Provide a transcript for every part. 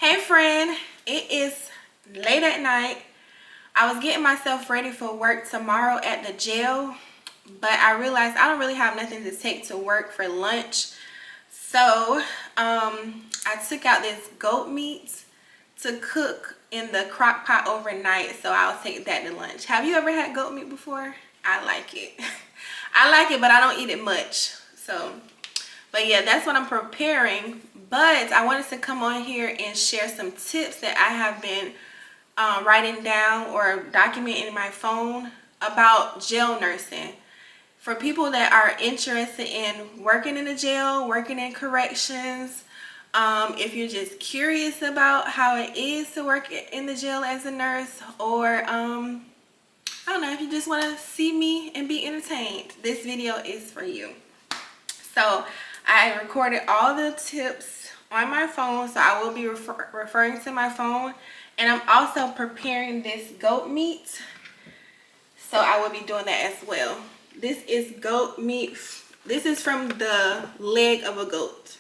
Hey friend, it is late at night. I was getting myself ready for work tomorrow at the jail, but I realized I don't really have nothing to take to work for lunch. So I took out this goat meat to cook in the crock pot overnight, so I'll take that to lunch. Have you ever had goat meat before? I like it. I like it, but I don't eat it much. But yeah, that's what I'm preparing. But I wanted to come on here and share some tips that I have been writing down or documenting in my phone about jail nursing. For people that are interested in working in a jail, working in corrections, if you're just curious about how it is to work in the jail as a nurse, or I don't know, if you just want to see me and be entertained, this video is for you. So I recorded all the tips on my phone, so I will be referring to my phone. And I'm also preparing this goat meat, so I will be doing that as well. This is goat meat. This is from the leg of a goat.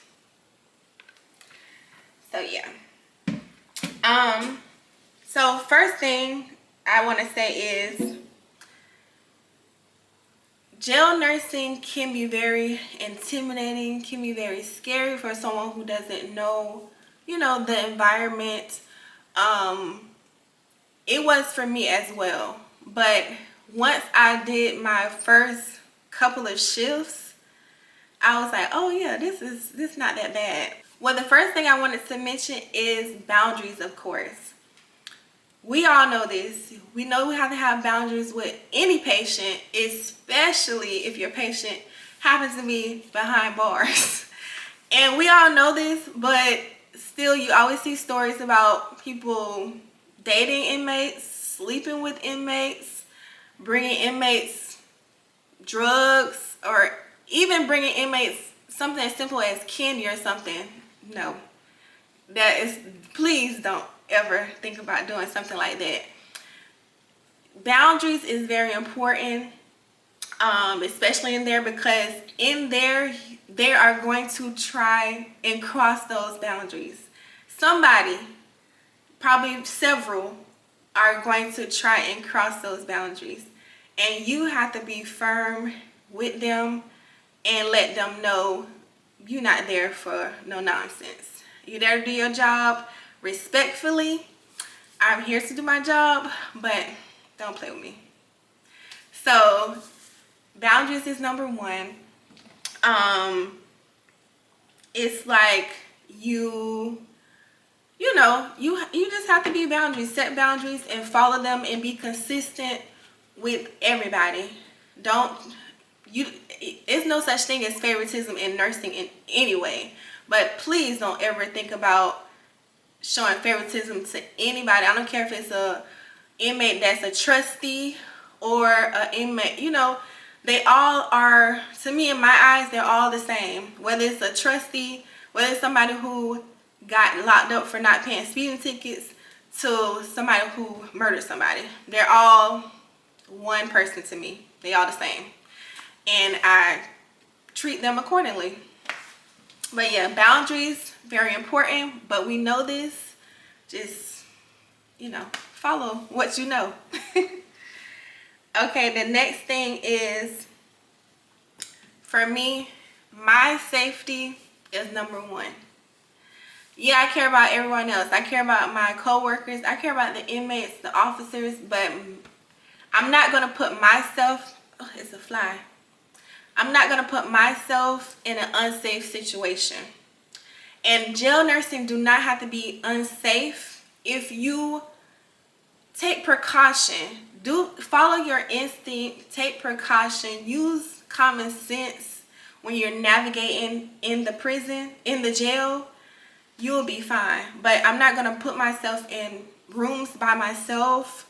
So yeah. So first thing I want to say is jail nursing can be very intimidating, can be very scary for someone who doesn't know, the environment. It was for me as well. But once I did my first couple of shifts, I was like, oh yeah, this is not that bad. Well, the first thing I wanted to mention is boundaries, of course. We all know this. We know we have to have boundaries with any patient, especially if your patient happens to be behind bars. And we all know this, but still you always see stories about people dating inmates, sleeping with inmates, bringing inmates drugs, or even bringing inmates something as simple as candy or something. No, please don't ever think about doing something like that. Boundaries is very important, especially in there, because in there they are going to try and cross those boundaries. Somebody, probably several, are going to try and cross those boundaries, and you have to be firm with them and let them know you're not there for no nonsense. You're there to do your job respectfully. I'm here to do my job, but don't play with me. So boundaries is number one. It's like you just have to be boundaries, set boundaries and follow them, and be consistent with everybody. It's no such thing as favoritism in nursing in any way, but please don't ever think about showing favoritism to anybody. I don't care if it's a inmate that's a trustee or an inmate, they all are, to me, in my eyes, they're all the same. Whether it's a trustee, whether it's somebody who got locked up for not paying speeding tickets, to somebody who murdered somebody. They're all one person to me. They all the same. And I treat them accordingly. But yeah, boundaries, very important. But we know this. Just, follow what you know. Okay, the next thing is, for me, my safety is number one. Yeah, I care about everyone else. I care about my co-workers. I care about the inmates, the officers, but I'm not going to put myself, oh, it's a fly. I'm not going to put myself in an unsafe situation. And jail nursing do not have to be unsafe if you take precaution. Follow your instinct, take precaution, use common sense when you're navigating in the prison, in the jail. You'll be fine. But I'm not going to put myself in rooms by myself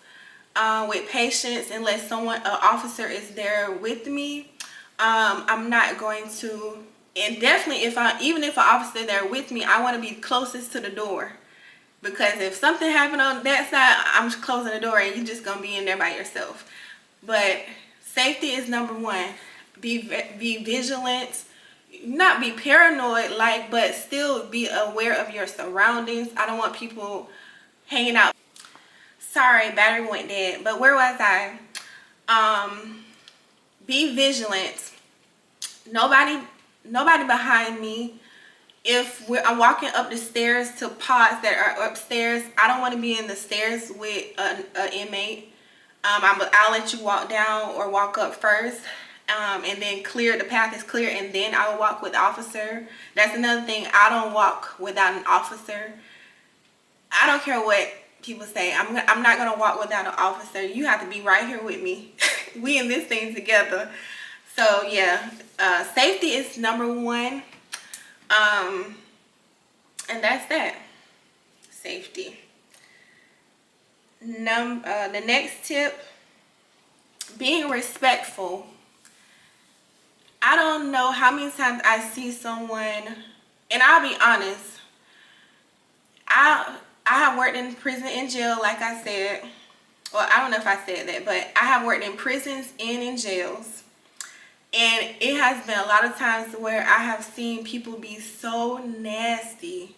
with patients unless an officer is there with me. I'm not going to, and definitely even if an officer there with me, I want to be closest to the door, because if something happened on that side, I'm closing the door and you're just gonna be in there by yourself. But safety is number one. Be vigilant. not be paranoid, like, but still be aware of your surroundings. I don't want people hanging out. Sorry, battery went dead. But where was I? Be vigilant. Nobody behind me. If I'm walking up the stairs to pods that are upstairs, I don't want to be in the stairs with an inmate. I'll let you walk down or walk up first, and then the path is clear, and then I will walk with the officer. That's another thing. I don't walk without an officer. I don't care what people say. I'm not going to walk without an officer. You have to be right here with me. We in this thing together. So yeah, safety is number one. And that's that. Safety. The next tip, being respectful. I don't know how many times I see someone, and I'll be honest, I have worked in prison and jail, like I said. Well, I don't know if I said that, but I have worked in prisons and in jails. And it has been a lot of times where I have seen people be so nasty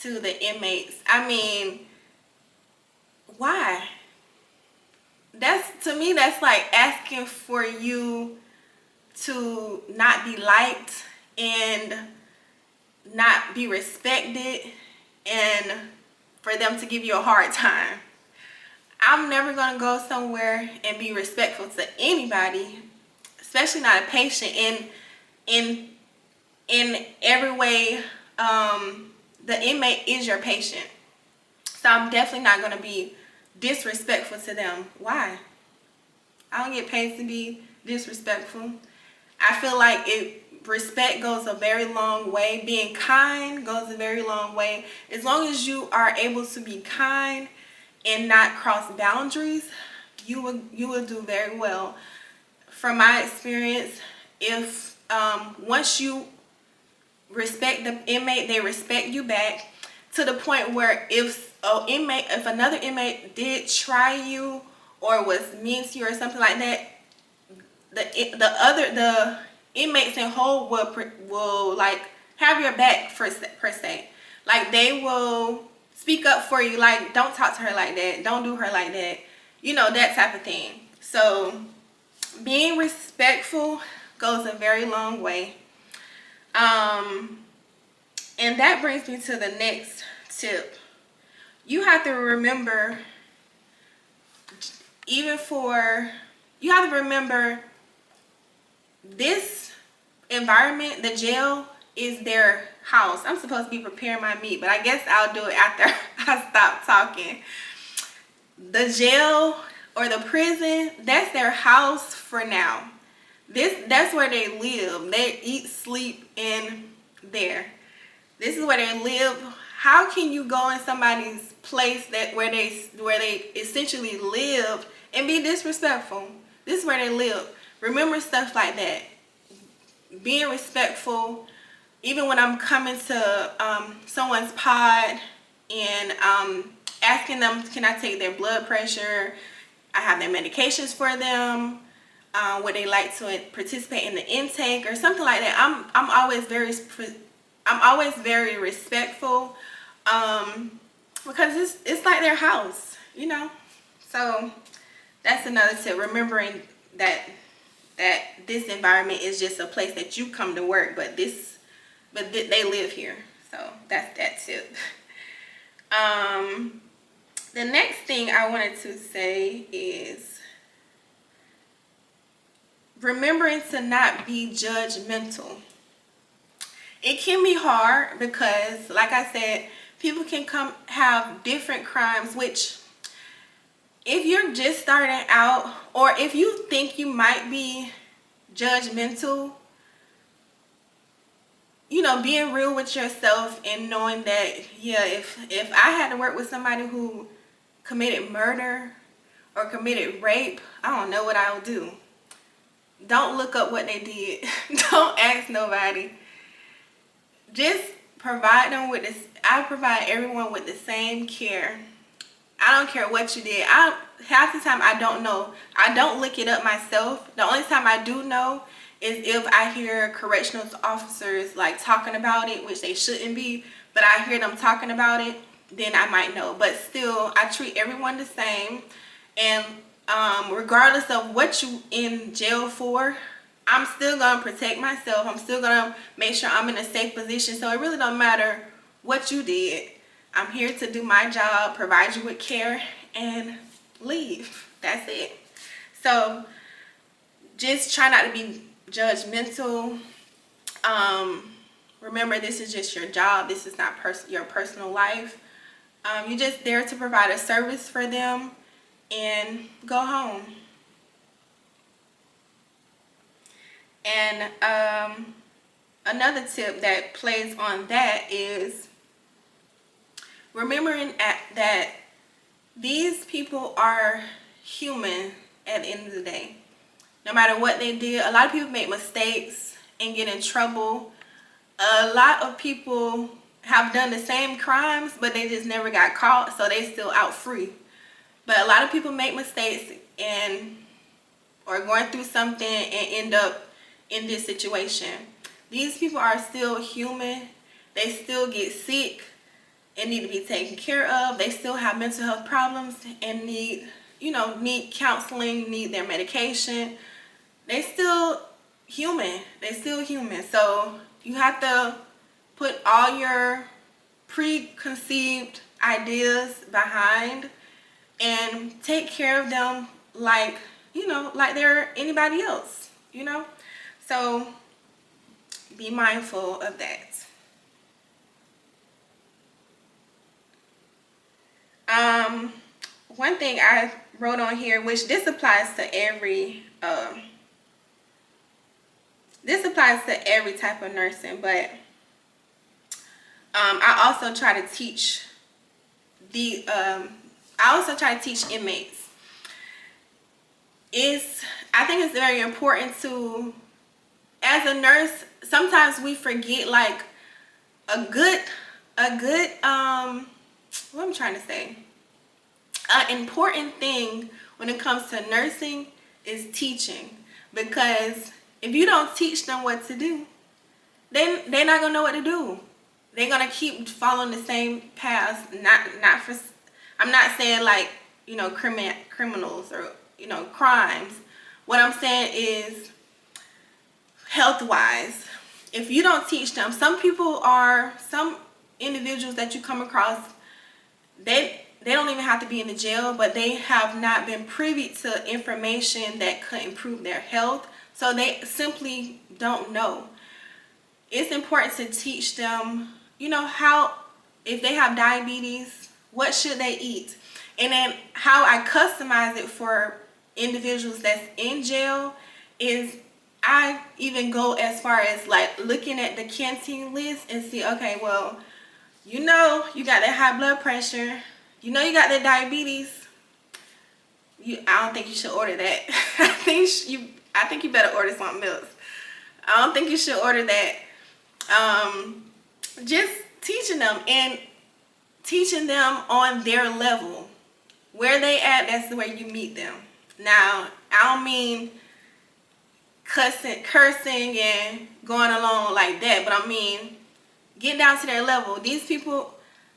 to the inmates. I mean, why? To me, that's like asking for you to not be liked and not be respected, and for them to give you a hard time. I'm never going to go somewhere and be respectful to anybody, especially not a patient. In every way, the inmate is your patient. So I'm definitely not going to be disrespectful to them. Why? I don't get paid to be disrespectful. I feel like respect goes a very long way. Being kind goes a very long way. As long as you are able to be kind and not cross boundaries, you will do very well. From my experience, if once you respect the inmate, they respect you back, to the point where if another inmate did try you or was mean to you or something like that, the inmates in whole will like have your back per se. Like, they will speak up for you, like, don't talk to her like that, don't do her like that, that type of thing. So being respectful goes a very long way. And that brings me to the next tip. You have to remember, this environment, the jail, is their house. I'm supposed to be preparing my meat, but I guess I'll do it after I stop talking. The jail or the prison, that's their house for now. That's where they live. They eat, sleep in there. This is where they live. How can you go in somebody's place where they essentially live and be disrespectful? This is where they live. Remember stuff like that. Being respectful, even when I'm coming to someone's pod and asking them, can I take their blood pressure? I have their medications for them. Would they like to participate in the intake or something like that? I'm always very respectful, because it's like their house, So that's another tip. Remembering that this environment is just a place that you come to work, but they live here. So that's that tip. The next thing I wanted to say is remembering to not be judgmental. It can be hard because, like I said, people can have different crimes, which, if you're just starting out, or if you think you might be judgmental, being real with yourself and knowing that, if I had to work with somebody who committed murder or committed rape, I don't know what I would do. Don't look up what they did. Don't ask nobody. Just provide them with this. I provide everyone with the same care. I don't care what you did. Half the time I don't know. I don't look it up myself. The only time I do know is if I hear correctional officers like talking about it, which they shouldn't be, but I hear them talking about it, then I might know. But still, I treat everyone the same. And regardless of what you in jail for, I'm still gonna protect myself. I'm still gonna make sure I'm in a safe position. So it really don't matter what you did. I'm here to do my job, provide you with care, and leave. That's it. So just try not to be judgmental. Remember, this is just your job. This is not your personal life. You're just there to provide a service for them and go home. And another tip that plays on that is remembering that these people are human at the end of the day. No matter what they did, a lot of people make mistakes and get in trouble. A lot of people have done the same crimes, but they just never got caught, so they still out free. But a lot of people make mistakes and or going through something and end up in this situation. These people are still human. They still get sick and need to be taken care of. They still have mental health problems and need counseling, need their medication. They still human. So you have to put all your preconceived ideas behind and take care of them like they're anybody else, So be mindful of that. One thing I wrote on here, which this applies to every type of nursing, but I also try to teach inmates. I think it's very important to, as a nurse, sometimes we forget like a good what I'm trying to say. An important thing when it comes to nursing is teaching, because if you don't teach them what to do, then they're not gonna know what to do. They're gonna keep following the same paths. I'm not saying like criminals or crimes. What I'm saying is health-wise. If you don't teach them, some individuals that you come across, they don't even have to be in the jail, but they have not been privy to information that could improve their health, so they simply don't know. It's important to teach them, how, if they have diabetes, what should they eat? And then how I customize it for individuals that's in jail is I even go as far as like looking at the canteen list and see, okay, well, you got that high blood pressure, you got that diabetes. I don't think you should order that. I think you better order something else. I don't think you should order that. Just teaching them on their level. Where they at, that's the way you meet them. Now, I don't mean cursing and going along like that, but I mean get down to their level. These people,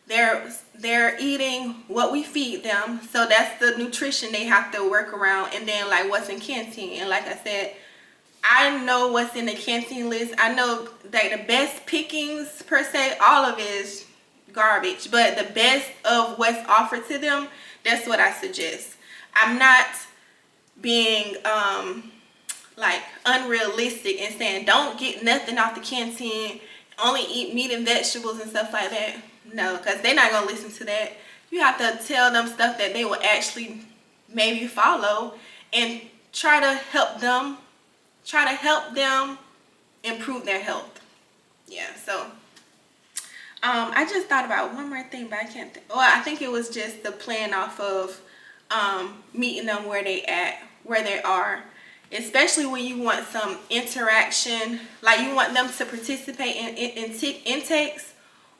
they're eating what we feed them, so that's the nutrition they have to work around. And then like what's in canteen, and like I said, I know what's in the canteen list. I know that the best pickings per se, all of it is garbage, but the best of what's offered to them, that's what I suggest. I'm not being like unrealistic and saying don't get nothing off the canteen, only eat meat and vegetables and stuff like that. No, because they're not gonna listen to that. You have to tell them stuff that they will actually maybe follow and try to help them improve their health. Yeah, so I just thought about one more thing, but I can't think. Well, I think it was just the plan off of meeting them where they are, especially when you want some interaction, like you want them to participate in intakes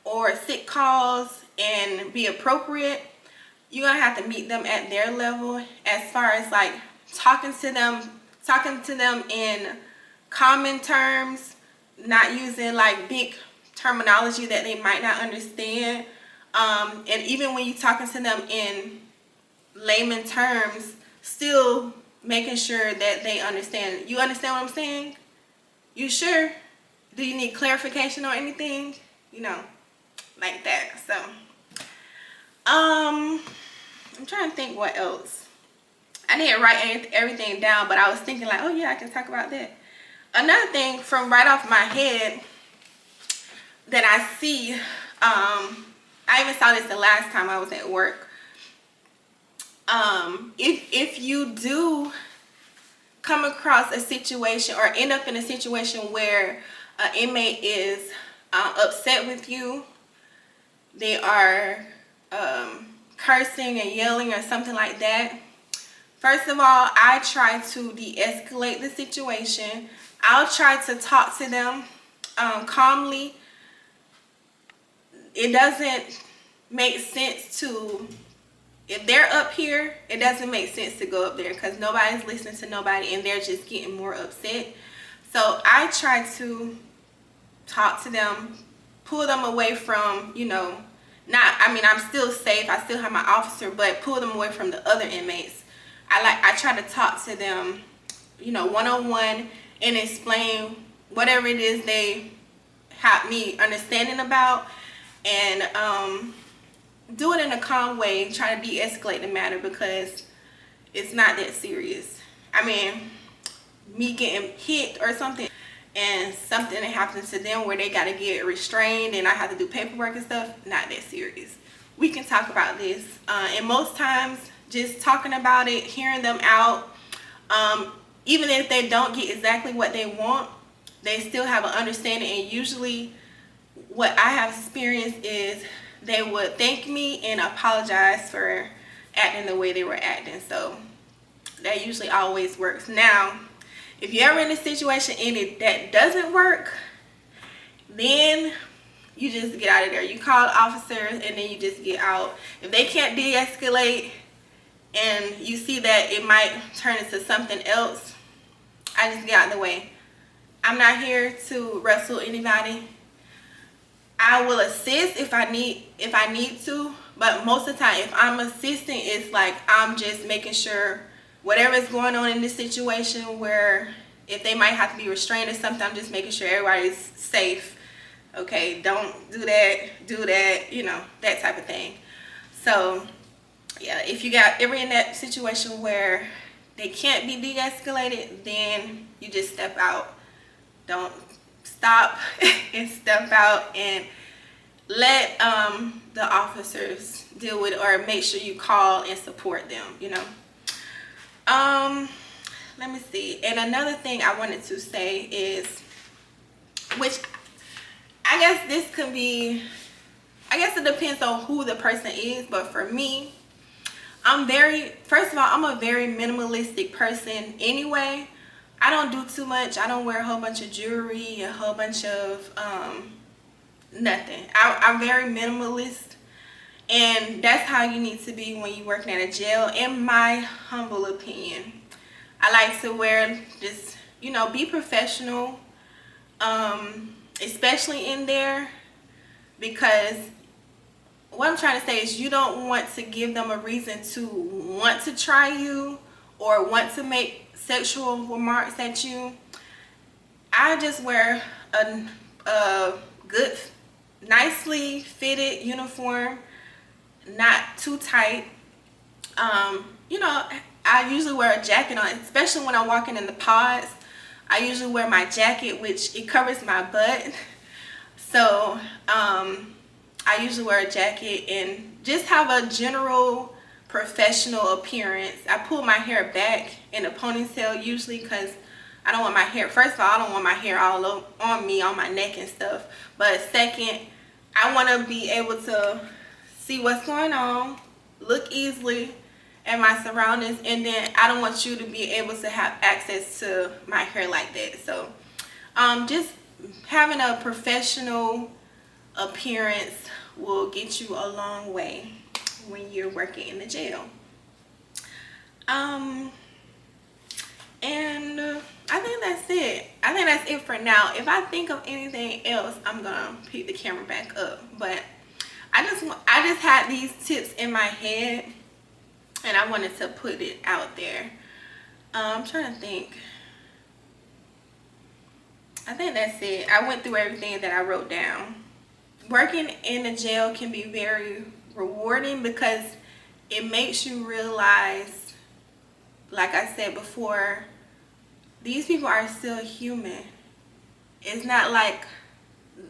or sick calls and be appropriate. You're gonna have to meet them at their level as far as like talking to them in common terms, not using like big terminology that they might not understand. And even when you're talking to them in layman terms, still making sure that they understand. You understand what I'm saying? You sure? Do you need clarification or anything? You know, like that. So, I'm trying to think what else. I didn't write everything down, but I was thinking like, oh yeah, I can talk about that. Another thing from right off my head that I see, I even saw this the last time I was at work. If you do come across a situation or end up in a situation where an inmate is upset with you, they are cursing and yelling or something like that, first of all, I try to de-escalate the situation. I'll try to talk to them calmly. It doesn't make sense to, if they're up here, it doesn't make sense to go up there because nobody's listening to nobody and they're just getting more upset. So I try to talk to them, pull them away from, you know, I'm still safe, I still have my officer, but pull them away from the other inmates. I try to talk to them, you know, one-on-one and explain whatever it is they have me understanding about, and do it in a calm way, try to de-escalate the matter because it's not that serious. I mean, me getting hit or something and something that happens to them where they got to get restrained and I have to do paperwork and stuff, not that serious. We can talk about this, and most times just talking about it, hearing them out, even if they don't get exactly what they want, they still have an understanding. And usually what I have experienced is they would thank me and apologize for acting the way they were acting. So that usually always works. Now, if you're ever in a situation and that doesn't work, then you just get out of there. You call officers and then you just get out. If they can't de-escalate and you see that it might turn into something else, I just get out of the way. I'm not here to wrestle anybody. I will assist if I need to, but most of the time if I'm assisting, it's like I'm just making sure whatever is going on in this situation, where if they might have to be restrained or something, I'm just making sure everybody's safe. Okay, don't do that, you know, that type of thing. So yeah, if you got ever in that situation where they can't be de-escalated, then you just step out. Don't stop and step out and let the officers deal with it, or make sure you call and support them, you know. Let me see. And another thing I wanted to say is, which I guess this could be, I guess it depends on who the person is, but for me, first of all, I'm a very minimalistic person anyway. I don't do too much. I don't wear a whole bunch of jewelry, a whole bunch of nothing. I'm very minimalist, and that's how you need to be when you're working at a jail, in my humble opinion. I like to wear, just, you know, be professional, especially in there, because what I'm trying to say is you don't want to give them a reason to want to try you or want to make sexual remarks at you. I just wear a good, nicely fitted uniform, not too tight. You know, I usually wear a jacket on, especially when I'm walking in the pods. I usually wear my jacket, which it covers my butt. So I usually wear a jacket and just have a general professional appearance. I pull my hair back in a ponytail usually because I don't want my hair, first of all, I don't want my hair all on me, on my neck and stuff. But second, I want to be able to see what's going on, look easily at my surroundings, and then I don't want you to be able to have access to my hair like that. So just having a professional appearance will get you a long way when you're working in the jail. And I think that's it. I think that's it for now. If I think of anything else, I'm gonna pick the camera back up. But I just had these tips in my head, and I wanted to put it out there. I'm trying to think. I think that's it. I went through everything that I wrote down. Working in a jail can be very rewarding because it makes you realize, like I said before, these people are still human. It's not like,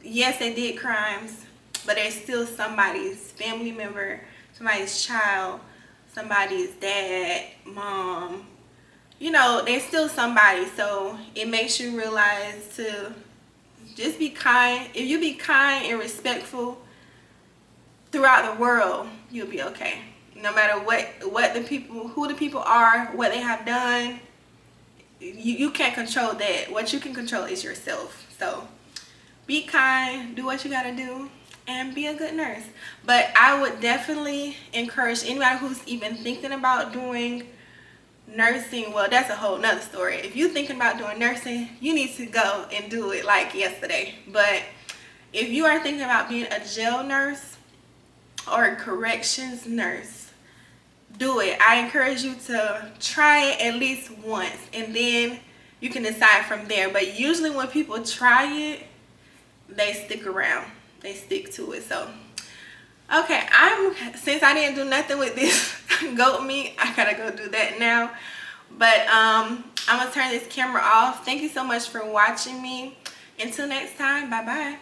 yes, they did crimes, but they're still somebody's family member, somebody's child, somebody's dad, mom. You know, they're still somebody. So it makes you realize to just be kind. If you be kind and respectful throughout the world, you'll be okay. No matter what the people, who the people are, what they have done, you can't control that. What you can control is yourself. So be kind, do what you gotta do, and be a good nurse. But I would definitely encourage anybody who's even thinking about doing nursing. Well, that's a whole nother story. If you're thinking about doing nursing, you need to go and do it like yesterday. But if you are thinking about being a jail nurse or a corrections nurse, do it. I encourage you to try it at least once, and then you can decide from there. But usually when people try it, they stick around, they stick to it. So okay, since I didn't do nothing with this goat meat, I gotta go do that now. But I'm gonna turn this camera off. Thank you so much for watching me. Until next time, bye bye.